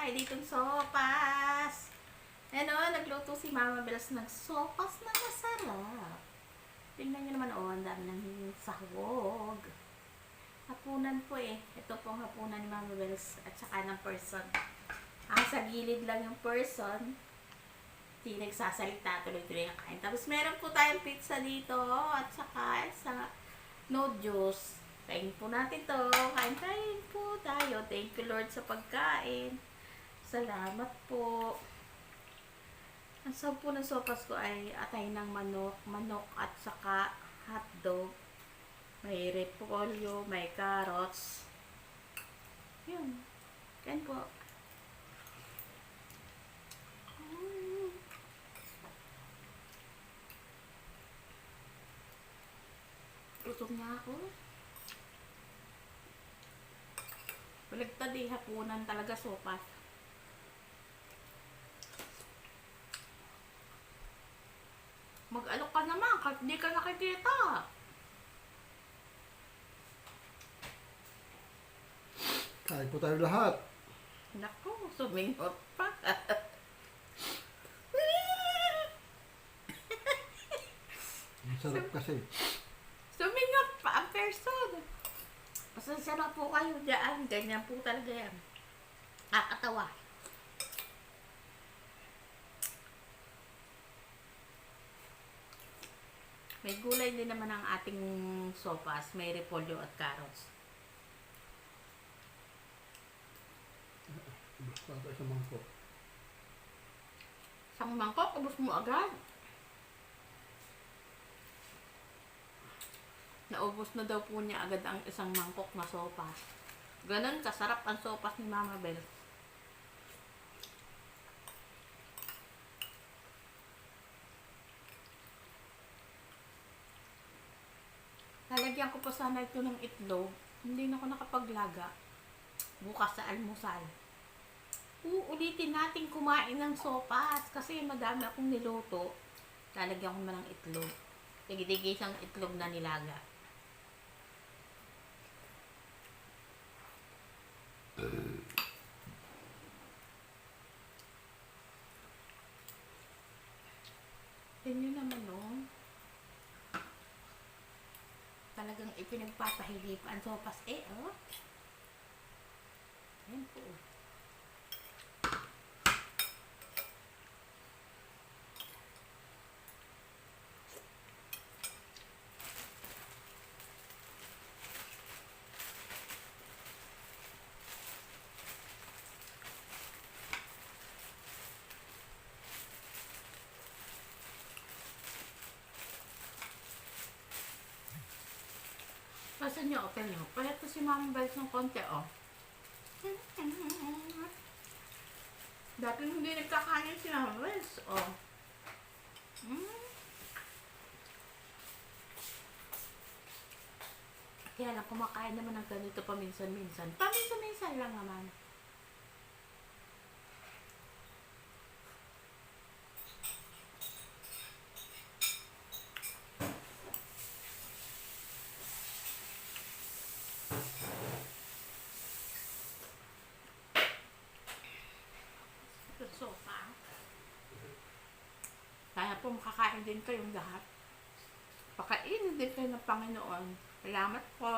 tayo ditong sopas. Ano, nagluto si Mama Belas ng sopas na masarap. Tingnan nyo naman, ang dami ng sahog. Hapunan po eh. Ito pong hapunan ni Mama Belas at saka ng person. Sa gilid lang yung person. Hindi nagsasalita, tuloy-tuloy ang kain. Tapos meron po tayong pizza dito at saka no juice. Kain po natin to. Kain po tayo. Thank you Lord sa pagkain. Salamat po. Ang sarap po ng sopas ko ay atay ng manok at saka hotdog. May repolyo, may carrots. Yun. Kain po. Gutom na ako. Baligtad eh, hapunan talaga sopas. Mag-alok ka naman, kahit di ka nakikita. Kain po tayo lahat. Naku, sumingot pa. Ang sarap kasi. Sumingot pa ang person. Pasensya na po kayo dyan. Ganyan po talaga yan. Nakakatawa. May gulay din naman ang ating sopas. May repolyo at carrots. Basta tayo sa mangkok. Isang mangkok, ubos mo agad. Naubos na daw po niya agad ang isang mangkok na sopas. Ganun kasarap ang sopas ni Mama Bel. Lalagyan ko pa sana ito ng itlog. Hindi na ako nakapaglaga. Bukas sa almusal. Uulitin natin kumain ng sopas kasi madami akong niluto. Lalagyan ko na ng itlog. Tigidigi isang itlog na nilaga. Tingnan naman oh. Talagang ipinagpapahigip ang sopas oh. Ayan po. Pasan nyo, open nyo. Palit ko si Mama Bels ng konti, oh. Dati hindi nagkakanin si Mama Bels, oh. Kaya lang, kumakain naman ng ganito paminsan-minsan. Paminsan-minsan lang naman. Sopa. Kaya po makakain din kayong lahat. Pakainin din kayo ng Panginoon. Salamat po.